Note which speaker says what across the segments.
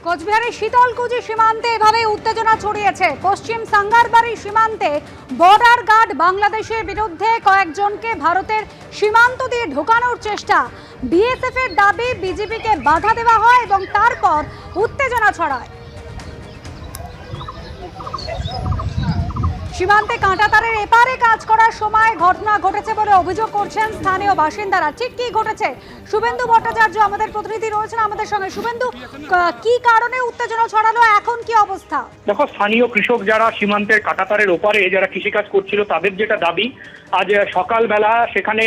Speaker 1: কোচবিহারের শীতলকুচি সীমান্তে এভাবে উত্তেজনা ছড়িয়েছে। পশ্চিম সাঙ্গারবাড়ি সীমান্তে বর্ডার গার্ড বাংলাদেশের বিরুদ্ধে কয়েকজনকে ভারতের সীমান্ত দিয়ে ঢোকানোর চেষ্টা। বিএসএফ এর দাবি বিজেপিকে বাধা দেওয়া হয় এবং তারপর উত্তেজনা ছড়ায়। সীমান্তে কাঁটাতারের এপারে কাজ করার সময় ঘটনা ঘটেছে বলে অভিযোগ করছেন স্থানীয় বাসিন্দারা। ঠিক কি ঘটেছে? শুভেন্দু ভট্টাচার্য আমাদের প্রতিনিধি রয়েছেন আমাদের সঙ্গে। শুভেন্দু, কি কারণে উত্তেজনা ছড়ালো, এখন কি অবস্থা?
Speaker 2: দেখো, স্থানীয় কৃষক যারা সীমান্তের কাঁটাতারের ওপারে যারা কৃষিকাজ করছিল তাদের যেটা দাবি, আজ সকালবেলা সেখানে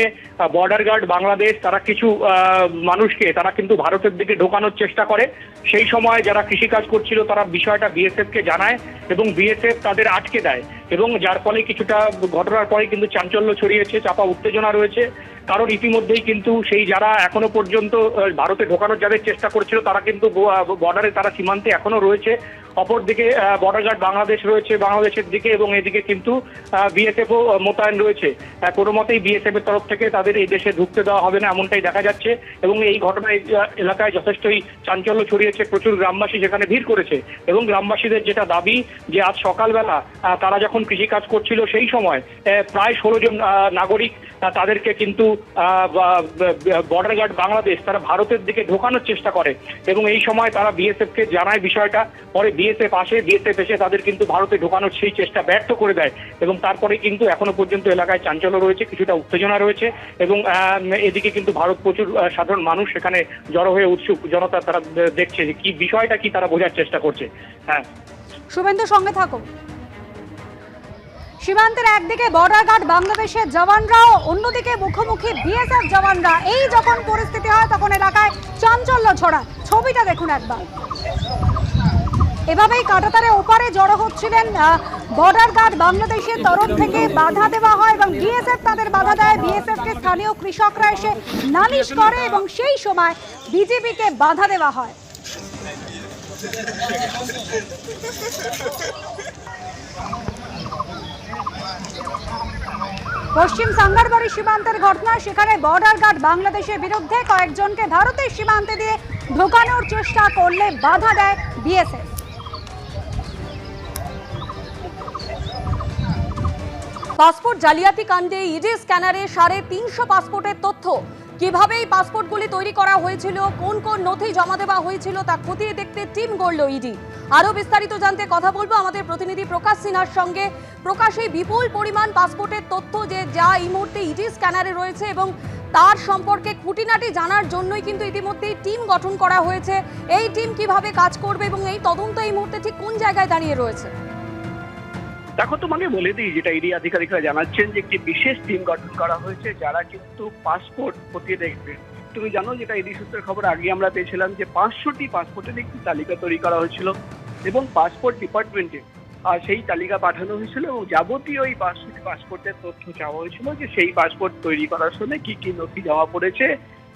Speaker 2: বর্ডার গার্ড বাংলাদেশ তারা কিছু মানুষকে তারা কিন্তু ভারতের দিকে ঢোকানোর চেষ্টা করে। সেই সময় যারা কৃষিকাজ করছিল তারা বিষয়টা বিএসএফ কে জানায় এবং বিএসএফ তাদের আটকে দেয় এবং যার ফলে কিছুটা ঘটনার পরে কিন্তু চাঞ্চল্য ছড়িয়েছে, চাপা উত্তেজনা রয়েছে। কারণ ইতিমধ্যেই কিন্তু সেই যারা এখনো পর্যন্ত ভারতে ঢোকানোর যাদের চেষ্টা করছিল তারা কিন্তু বর্ডারে তারা সীমান্তে এখনো রয়েছে। অপরদিকে বর্ডার গার্ড বাংলাদেশ রয়েছে বাংলাদেশের দিকে এবং এদিকে কিন্তু বিএসএফও মোতায়েন রয়েছে। কোনো মতেই বিএসএফ এর তরফ থেকে তাদের এই দেশে ঢুকতে দেওয়া হবে না এমনটাই দেখা যাচ্ছে এবং এই ঘটনায় এলাকায় যথেষ্টই চাঞ্চল্য ছড়িয়েছে। প্রচুর গ্রামবাসী সেখানে ভিড় করেছে এবং গ্রামবাসীদের যেটা দাবি যে আজ সকালবেলা তারা যখন কৃষিকাজ করছিল সেই সময় প্রায় 16 জন নাগরিক তাদেরকে কিন্তু বর্ডার গার্ড বাংলাদেশ তারা ভারতের দিকে ঢোকানোর চেষ্টা করে এবং এই সময় তারা বিএসএফ কে জানায় বিষয়টা। পরে বিএসএফ এসে তাদের কিন্তু ভারতে ঢোকানোর সেই চেষ্টা ব্যর্থ করে দেয় এবং তারপরে কিন্তু এখনো পর্যন্ত এলাকায় চাঞ্চল্য রয়েছে, কিছুটা উত্তেজনা রয়েছে এবং এদিকে কিন্তু ভারত প্রচুর সাধারণ মানুষ সেখানে জড়ো হয়ে উৎসুক জনতা তারা দেখছে যে কি বিষয়টা কি তারা বোঝার চেষ্টা করছে। হ্যাঁ,
Speaker 1: শুভেন্দু সঙ্গে থাকো। সীমান্তের একদিকে বর্ডার গার্ড বাংলাদেশের জওয়ানরাও, অন্যদিকে মুখোমুখি বিএসএফ জওয়ানরা। এই যখন পরিস্থিতি হয় তখন এলাকায় চাঞ্চল্য ছড়ায়। ছবিটা দেখুন একবার। এভাবেই কাঁটাতারে ওপারে জড়ো হচ্ছিলেন বর্ডার গার্ড বাংলাদেশের তরফ থেকে বাধা দেওয়া হয় এবং বিএসএফ তাদের বাধা দেয়। বিএসএফ কে স্থানীয় কৃষকরা এসে নালিশ করে এবং সেই সময় বিজেপিকে বাধা দেওয়া হয়। পশ্চিম সাঙ্গারবাড়ি সীমান্তের ঘটনা, সেখানে বর্ডার গার্ড বাংলাদেশের বিরুদ্ধে কয়েকজনকে ভারতের সীমান্তে দিয়ে ঢোকানোর চেষ্টা করলে বাধা দেয় বিএসএফ।
Speaker 3: পাসপোর্ট জালিয়াতি কাণ্ডে ইডি স্ক্যানারে 350 পাসপোর্টের তথ্য। কিভাবে এই পাসপোর্টগুলি তৈরি করা হয়েছিল, কোন কোন নথি জমা দেওয়া হয়েছিল তা খতিয়ে দেখতে টিম গড়ল ইডি। আরো বিস্তারিত জানতে কথা বলবো আমাদের প্রতিনিধি প্রকাশ সিনহার সঙ্গে। প্রকাশ, এই বিপুল পরিমাণ পাসপোর্টের তথ্য যা এই মুহূর্তে ইডি স্ক্যানারে রয়েছে এবং তার সম্পর্কে খুঁটিনাটি জানার জন্যই কিন্তু ইতিমধ্যেই টিম গঠন করা হয়েছে। এই টিম কিভাবে কাজ করবে এবং এই তদন্ত এই মুহূর্তে ঠিক কোন জায়গায় দাঁড়িয়ে রয়েছে?
Speaker 4: দেখো, তোমাকে বলে দিই, যেটা ইডি আধিকারিকরা জানাচ্ছেন যে একটি বিশেষ টিম গঠন করা হয়েছে যারা কিন্তু পাসপোর্ট খতিয়ে দেখবে। তুমি জানো, যেটা ইডি সূত্রের খবর আগে আমরা পেয়েছিলাম যে 500টি পাসপোর্টের একটি তালিকা তৈরি করা হয়েছিল এবং পাসপোর্ট ডিপার্টমেন্টে সেই তালিকা পাঠানো হয়েছিল এবং যাবতীয় এই 500টি পাসপোর্টের তথ্য চাওয়া হয়েছিল যে সেই পাসপোর্ট তৈরি করার সময় কি কি নথি জমা পড়েছে,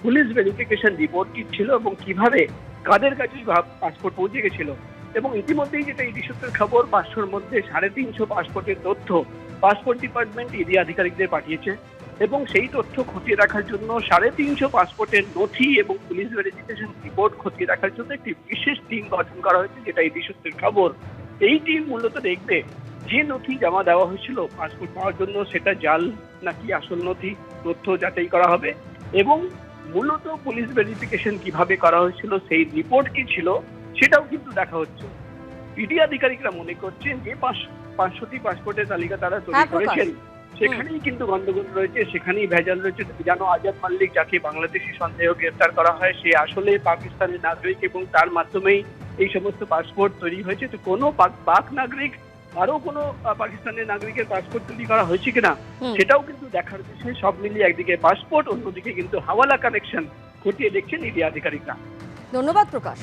Speaker 4: পুলিশ ভেরিফিকেশন রিপোর্ট কি ছিল এবং কিভাবে কাদের কাছে পাসপোর্ট পৌঁছে গেছিল। এবং ইতিমধ্যেই যেটা ইডি সূত্রের খবর, 500-র মধ্যে 350 পাসপোর্টের তথ্য পাসপোর্ট ডিপার্টমেন্ট ইডি আধিকারিকদের পাঠিয়েছে এবং সেই তথ্য খতিয়ে রাখার জন্য 350 পাসপোর্টের নথি এবং পুলিশ ভেরিফিকেশন রিপোর্ট খতিয়ে রাখার জন্য একটি বিশেষ টিম গঠন করা হয়েছে, যেটা ইডি সূত্রের খবর। এই টিম মূলত দেখবে যে নথি জমা দেওয়া হয়েছিল পাসপোর্ট পাওয়ার জন্য সেটা জাল নাকি আসল নথি, তথ্য যাচাই করা হবে এবং মূলত পুলিশ ভেরিফিকেশন কিভাবে করা হয়েছিল, সেই রিপোর্ট কি ছিল সেটাও কিন্তু দেখা হচ্ছে। ইডি আধিকারিকরা মনে করছেন যে 500টি পাসপোর্টের তালিকা তারা তৈরি করেছেন সেখানেই কিন্তু গন্ডগোল রয়েছে, সেখানেই ভেজাল রয়েছে। জানো, আজাদ মাল্লিক যাকে বাংলাদেশি সন্দেহ গ্রেফতার করা হয় সে আসলে পাকিস্তানের নাগরিক এবং তার মাধ্যমেই এই সমস্ত পাসপোর্ট তৈরি হয়েছে। তো কোনো পাক নাগরিক আরো কোনো পাকিস্তানের নাগরিকের পাসপোর্ট তৈরি করা হয়েছে কিনা সেটাও কিন্তু দেখার বিষয়। সব মিলিয়ে একদিকে পাসপোর্ট, অন্যদিকে কিন্তু হাওয়ালা কানেকশন খতিয়ে দেখছেন ইডি আধিকারিকরা।
Speaker 3: ধন্যবাদ প্রকাশ।